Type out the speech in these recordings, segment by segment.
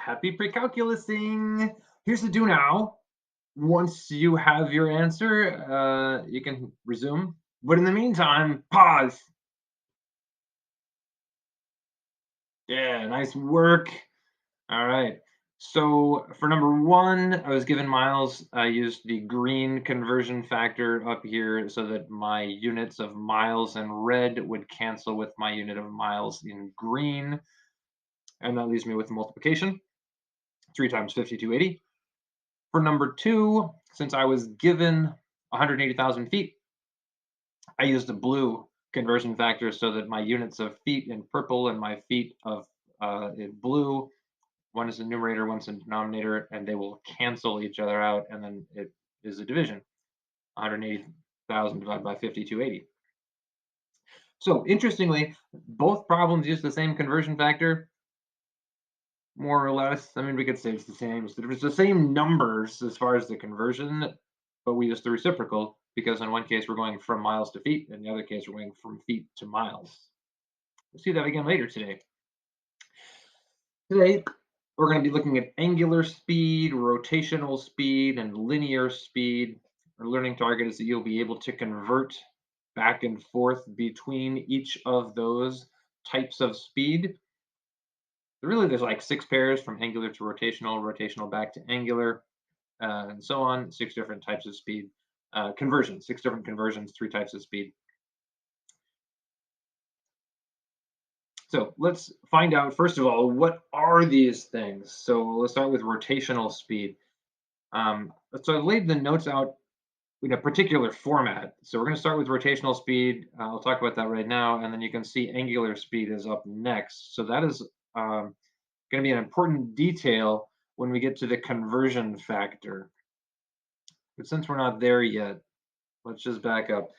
Happy pre-calculusing. Here's the do now. Once you have your answer, you can resume. But in the meantime, pause. Yeah, nice work. All right. So for number one, I was given miles. I used the green conversion factor up here so that my units of miles in red would cancel with my unit of miles in green. And that leaves me with multiplication. 3 times 5280. For number two, since I was given 180,000 feet, I used the blue conversion factor so that my units of feet in purple and my feet of in blue, one is the numerator, one's the denominator, and they will cancel each other out, and then it is a division. 180,000 divided by 5280. So interestingly, both problems use the same conversion factor, more or less. I mean, we could say it's the same. It's the same numbers as far as the conversion, but we use the reciprocal because in one case we're going from miles to feet, and in the other case we're going from feet to miles. We'll see that again later today. Today, we're going to be looking at angular speed, rotational speed, and linear speed. Our learning target is that you'll be able to convert back and forth between each of those types of speed. Really, there's like 6 pairs from angular to rotational, rotational back to angular, and so on. 6 different types of speed conversions, 6 different conversions, 3 types of speed. So let's find out, first of all, what are these things? So let's start with rotational speed. So I laid the notes out in a particular format. So we're going to start with rotational speed. I'll talk about that right now, and then you can see angular speed is up next. So that is going to be an important detail when we get to the conversion factor. But since we're not there yet, let's just back up.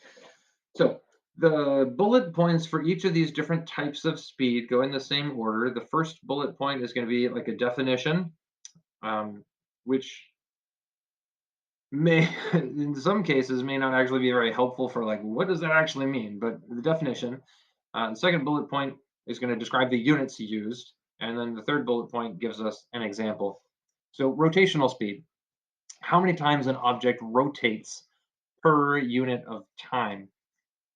So the bullet points for each of these different types of speed go in the same order. The first bullet point is going to be like a definition, which may, in some cases, may not actually be very helpful for like, what does that actually mean? But the definition. The second bullet point is going to describe the units used. And then the third bullet point gives us an example. So rotational speed. How many times an object rotates per unit of time?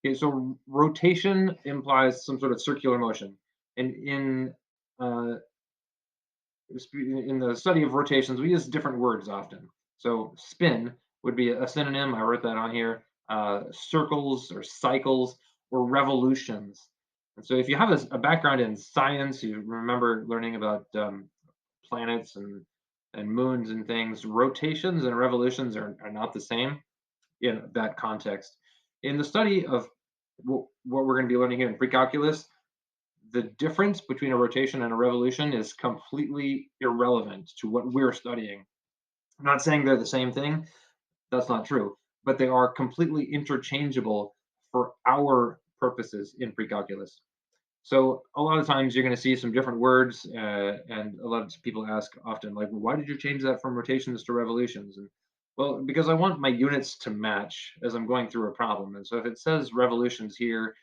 Okay, so rotation implies some sort of circular motion. And uh, in the study of rotations, we use different words often. So spin would be a synonym. I wrote that on here. Circles or cycles or revolutions. And so if you have a background in science, you remember learning about planets and moons and things, rotations and revolutions are not the same in that context. In the study of what we're going to be learning here in pre-calculus, the difference between a rotation and a revolution is completely irrelevant to what we're studying. I'm not saying they're the same thing. That's not true. But they are completely interchangeable for our purposes in pre-calculus. So a lot of times you're going to see some different words, and a lot of people ask often, like, well, why did you change that from rotations to revolutions? And well, because I want my units to match as I'm going through a problem. And so if it says revolutions here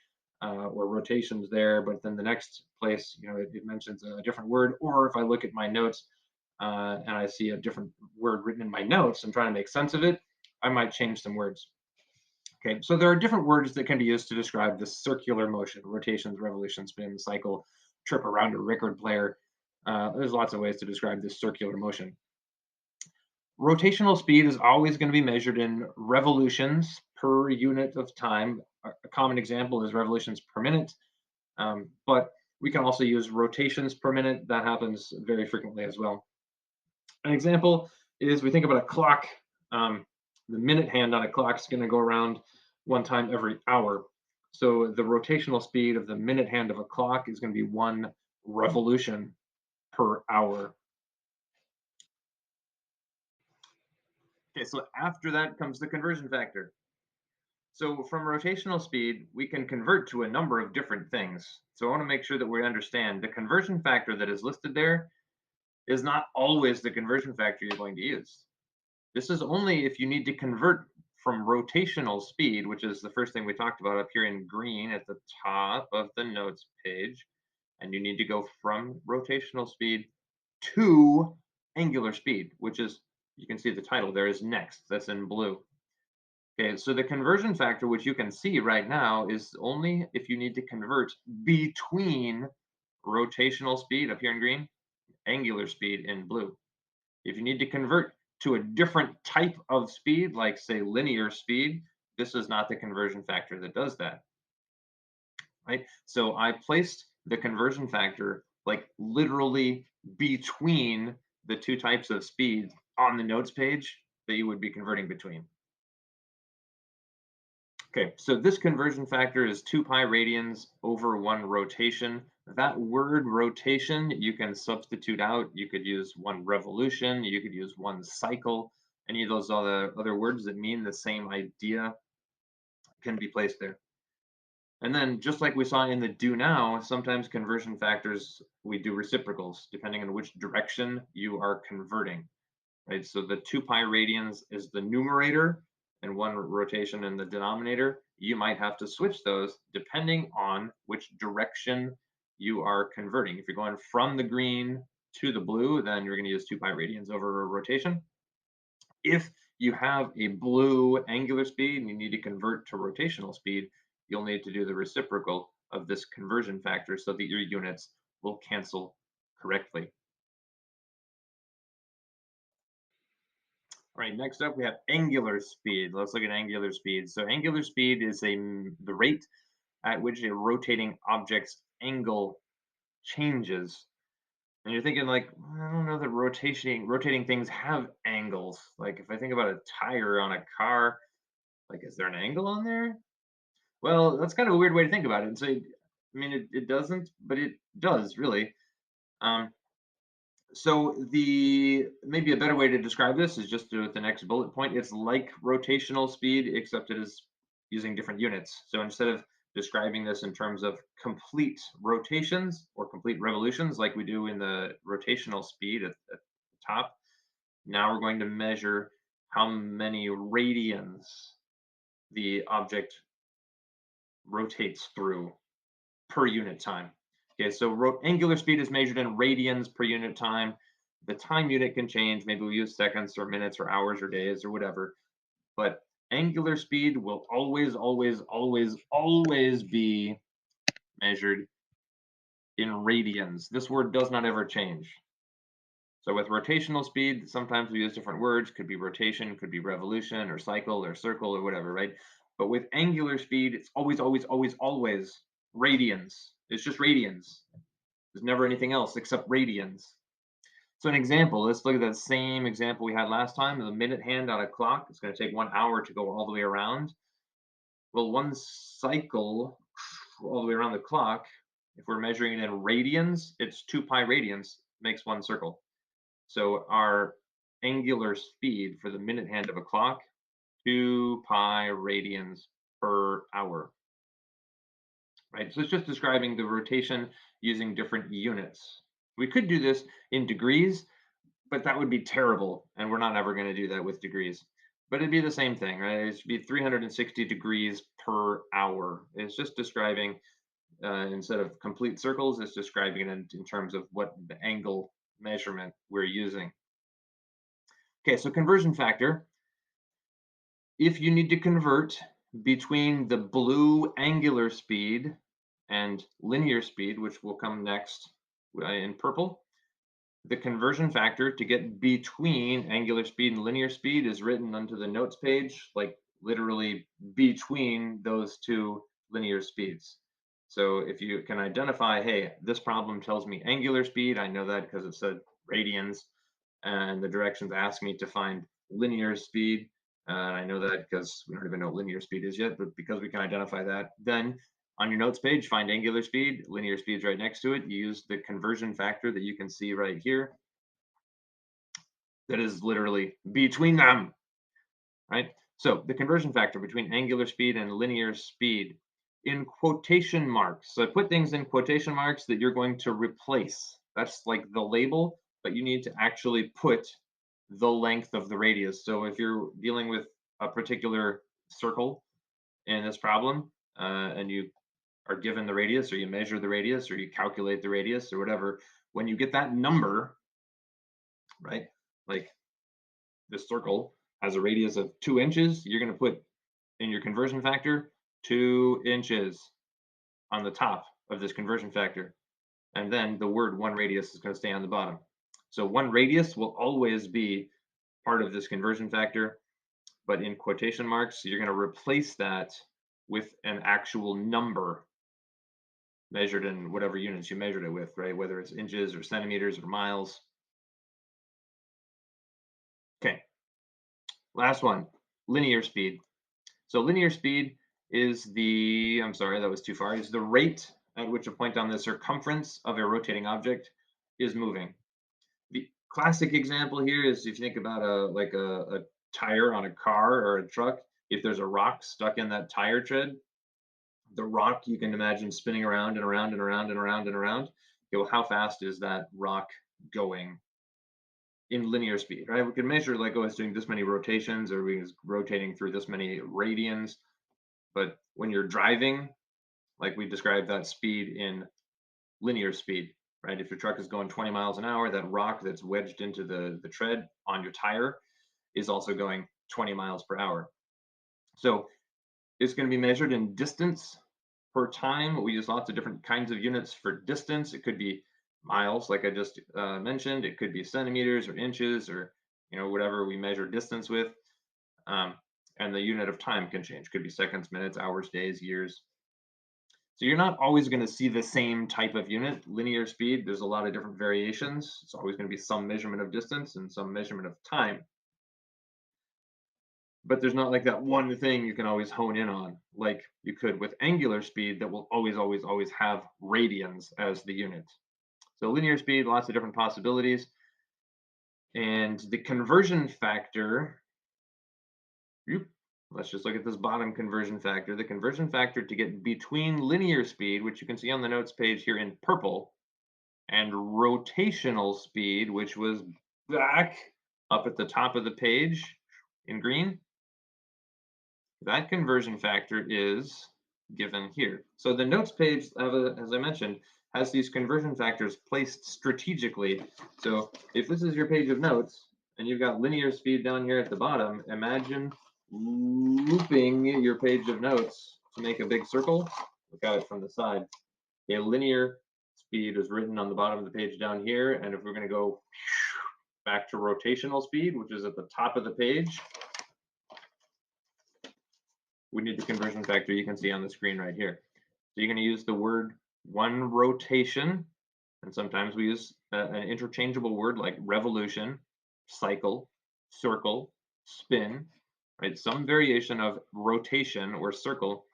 or rotations there, but then the next place, it mentions a different word, or if I look at my notes and I see a different word written in my notes and trying to make sense of it, I might change some words. Okay, so there are different words that can be used to describe the circular motion: rotations, revolutions, spin, cycle, trip around a record player. There's lots of ways to describe this circular motion. Rotational speed is always going to be measured in revolutions per unit of time. A common example is revolutions per minute, but we can also use rotations per minute. That happens very frequently as well. An example is we think about a clock. The minute hand on a clock is going to go around one time every hour. So the rotational speed of the minute hand of a clock is going to be 1 revolution per hour. Okay, so after that comes the conversion factor. So from rotational speed, we can convert to a number of different things. So I want to make sure that we understand the conversion factor that is listed there is not always the conversion factor you're going to use. This is only if you need to convert from rotational speed, which is the first thing we talked about up here in green at the top of the notes page, and you need to go from rotational speed to angular speed, which is, you can see the title there is next, that's in blue. Okay, so the conversion factor, which you can see right now, is only if you need to convert between rotational speed up here in green, angular speed in blue. If you need to convert to a different type of speed, like say linear speed, this is not the conversion factor that does that, right? So I placed the conversion factor like literally between the two types of speed on the notes page that you would be converting between. Okay, so this conversion factor is 2 pi radians over 1 rotation. That word rotation you can substitute out. You could use 1 revolution, you could use 1 cycle. Any of those other words that mean the same idea can be placed there. And then just like we saw in the do now, sometimes conversion factors, we do reciprocals depending on which direction you are converting, right? So the 2 pi radians is the numerator and 1 rotation in the denominator. You might have to switch those depending on which direction you are converting. If you're going from the green to the blue, then you're going to use 2 pi radians over a rotation. If you have a blue angular speed and you need to convert to rotational speed, you'll need to do the reciprocal of this conversion factor so that your units will cancel correctly. All right, next up we have angular speed. Let's look at angular speed. So angular speed is the rate at which a rotating object's angle changes. And you're thinking like, I don't know that rotating things have angles. Like if I think about a tire on a car, like is there an angle on there? Well, that's kind of a weird way to think about it. And so, I mean, it doesn't, but it does really. Um, so the maybe a better way to describe this is just with the next bullet point. It's like rotational speed, except it is using different units. So instead of describing this in terms of complete rotations or complete revolutions, like we do in the rotational speed at the top, now we're going to measure how many radians the object rotates through per unit time. Okay, so angular speed is measured in radians per unit time. The time unit can change. Maybe we use seconds or minutes or hours or days or whatever. But angular speed will always, always, always, always be measured in radians. This word does not ever change. So with rotational speed, sometimes we use different words. Could be rotation, could be revolution or cycle or circle or whatever, right? But with angular speed, it's always, always, always, always radians. It's just radians. There's never anything else except radians. So an example, let's look at that same example we had last time. The minute hand on a clock, it's going to take 1 hour to go all the way around. Well, 1 cycle all the way around the clock, if we're measuring it in radians, it's 2 pi radians makes 1 circle. So our angular speed for the minute hand of a clock, 2 pi radians per hour. Right, so it's just describing the rotation using different units. We could do this in degrees, but that would be terrible, and we're not ever going to do that with degrees. But it'd be the same thing, right? It should be 360 degrees per hour. It's just describing, instead of complete circles, it's describing it in terms of what the angle measurement we're using. Okay, so conversion factor. If you need to convert between the blue angular speed and linear speed, which will come next in purple, the conversion factor to get between angular speed and linear speed is written onto the notes page, like literally between those two linear speeds. So if you can identify, hey, this problem tells me angular speed, I know that because it said radians, and the directions ask me to find linear speed. I know that because we don't even know what linear speed is yet, but because we can identify that, then on your notes page, find angular speed, linear speed's right next to it. You use the conversion factor that you can see right here. That is literally between them, right? So the conversion factor between angular speed and linear speed in quotation marks. So I put things in quotation marks that you're going to replace. That's like the label, but you need to actually put the length of the radius. So if you're dealing with a particular circle in this problem, and you are given the radius, or you measure the radius, or you calculate the radius, or whatever, when you get that number, right? Like this circle has a radius of 2 inches. You're going to put in your conversion factor 2 inches on the top of this conversion factor. And then the word 1 radius is going to stay on the bottom. So 1 radius will always be part of this conversion factor, but in quotation marks, you're going to replace that with an actual number measured in whatever units you measured it with, right? Whether it's inches or centimeters or miles. Okay, last one, linear speed. So linear speed is I'm sorry, that was too far, is the rate at which a point on the circumference of a rotating object is moving. The classic example here is if you think about a tire on a car or a truck, if there's a rock stuck in that tire tread, the rock you can imagine spinning around and around and around and around and around. Okay, well, how fast is that rock going in linear speed, right? We can measure like, oh, it's doing this many rotations or it's rotating through this many radians. But when you're driving, like we described that speed in linear speed, right? If your truck is going 20 miles an hour, that rock that's wedged into the tread on your tire is also going 20 miles per hour. So it's going to be measured in distance per time. We use lots of different kinds of units for distance. It could be miles, like I just mentioned. It could be centimeters or inches or whatever we measure distance with. And the unit of time can change. Could be seconds, minutes, hours, days, years. So you're not always going to see the same type of unit. Linear speed, there's a lot of different variations. It's always going to be some measurement of distance and some measurement of time. But there's not like that one thing you can always hone in on, like you could with angular speed that will always, always, always have radians as the unit. So linear speed, lots of different possibilities. And the conversion factor, let's just look at this bottom conversion factor. The conversion factor to get between linear speed, which you can see on the notes page here in purple, and rotational speed, which was back up at the top of the page in green. That conversion factor is given here. So the notes page, as I mentioned, has these conversion factors placed strategically. So if this is your page of notes and you've got linear speed down here at the bottom, imagine looping your page of notes to make a big circle. Look at it from the side. A linear speed is written on the bottom of the page down here. And if we're going to go back to rotational speed, which is at the top of the page, we need the conversion factor you can see on the screen right here. So you're going to use the word 1 rotation, and sometimes we use an interchangeable word like revolution, cycle, circle, spin, right? Some variation of rotation or circle.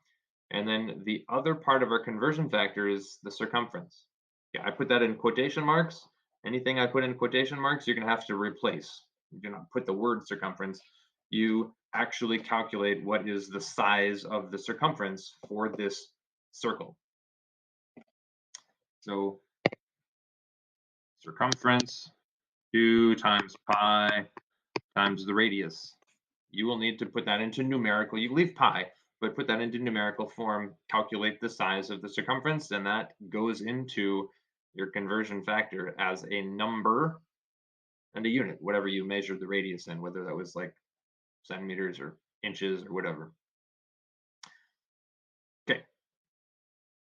And then the other part of our conversion factor is the circumference. Yeah, I put that in quotation marks. Anything I put in quotation marks, you're going to have to replace. You do not put the word circumference. You actually calculate what is the size of the circumference for this circle. So circumference 2 times pi times the radius. You will need to put that into numerical. You leave pi, but put that into numerical form, calculate the size of the circumference, and that goes into your conversion factor as a number and a unit, whatever you measured the radius in, whether that was like centimeters or inches or whatever.